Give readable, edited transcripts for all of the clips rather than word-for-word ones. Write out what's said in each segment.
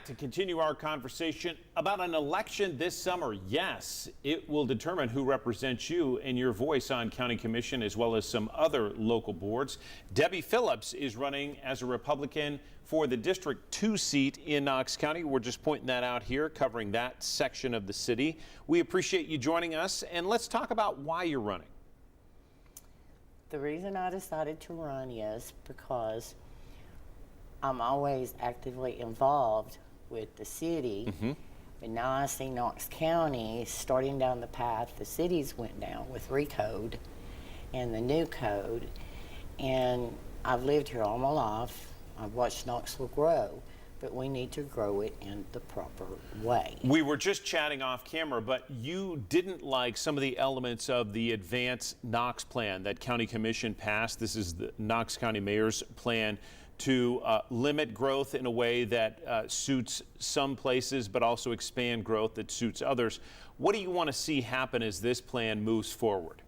back to continue our conversation about an election this summer. Yes, it will determine who represents you and your voice on County Commission as well as some other local boards. Debbie Phillips is running as a Republican for the District 2 seat in Knox County. We're just pointing that out here, covering that section of the city. We appreciate you joining us, and let's talk about why you're running. The reason I decided to run is because I'm always actively involved with the city, but now I see Knox County starting down the path the cities went down with Recode and the new code. And I've lived here all my life. I've watched Knoxville grow, but we need to grow it in the proper way. We were just chatting off camera, but you didn't like some of the elements of the advanced Knox plan that County Commission passed. This is the Knox County Mayor's plan to limit growth in a way that suits some places, but also expand growth that suits others. What do you want to see happen as this plan moves forward?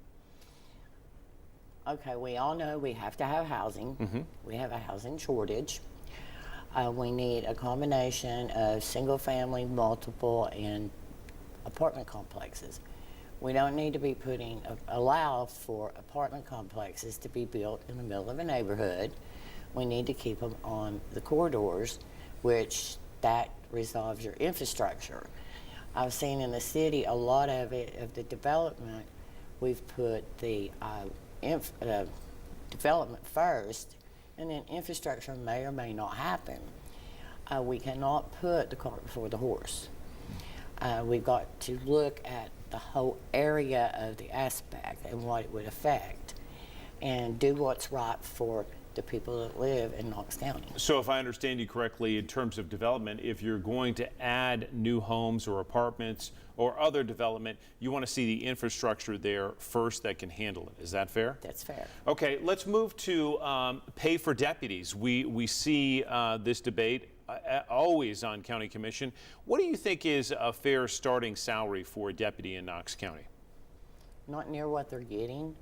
Okay, we all know we have to have housing. We have a housing shortage. We need a combination of single family, multiple, and apartment complexes. We don't need to be allow for apartment complexes to be built in the middle of a neighborhood. We need to keep them on the corridors, which that resolves your infrastructure. I've seen in the city a lot of the development, we've put the development first, and then infrastructure may or may not happen. We cannot put the cart before the horse. We've got to look at the whole area of the aspect and what it would affect, and do what's right for the people that live in Knox County. So if I understand you correctly, in terms of development, if you're going to add new homes or apartments or other development, you want to see the infrastructure there first that can handle it. Is that fair? That's fair. Okay, let's move to pay for deputies. We see this debate always on County Commission. What do you think is a fair starting salary for a deputy in Knox County? Not near what they're getting.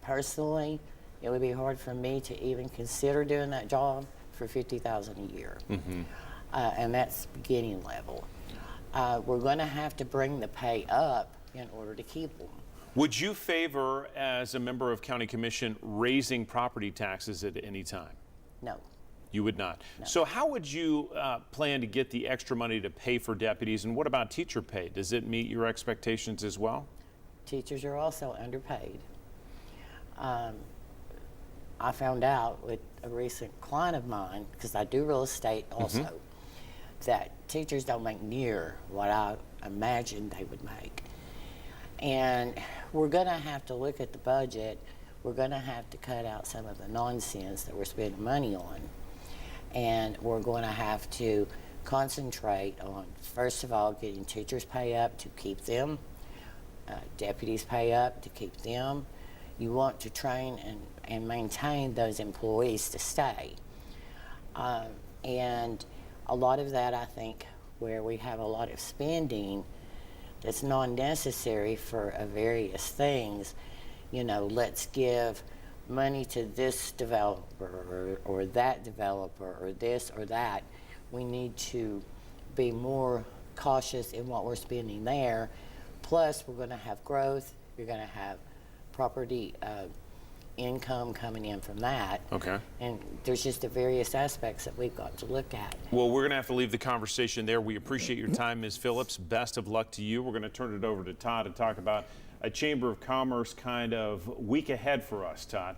Personally, it would be hard for me to even consider doing that job for $50,000 a year, and that's beginning level. We're going to have to bring the pay up in order to keep them. Would you favor, as a member of County Commission, raising property taxes at any time? No. You would not. No. So how would you plan to get the extra money to pay for deputies, and what about teacher pay? Does it meet your expectations as well? Teachers are also underpaid. I found out with a recent client of mine, because I do real estate also, that teachers don't make near what I imagined they would make. And we're going to have to look at the budget. We're going to have to cut out some of the nonsense that we're spending money on. And we're going to have to concentrate on, first of all, getting teachers pay up to keep them, deputies pay up to keep them. You want to train and maintain those employees to stay. And a lot of that, I think, where we have a lot of spending that's non-necessary for various things, you know, let's give money to this developer or that developer or this or that. We need to be more cautious in what we're spending there. Plus, we're going to have growth. You're going to have property income coming in from that. Okay. And there's just the various aspects that we've got to look at. Well, we're going to have to leave the conversation there. We appreciate your time, Ms. Phillips. Best of luck to you. We're going to turn it over to Todd to talk about a Chamber of Commerce kind of week ahead for us, Todd.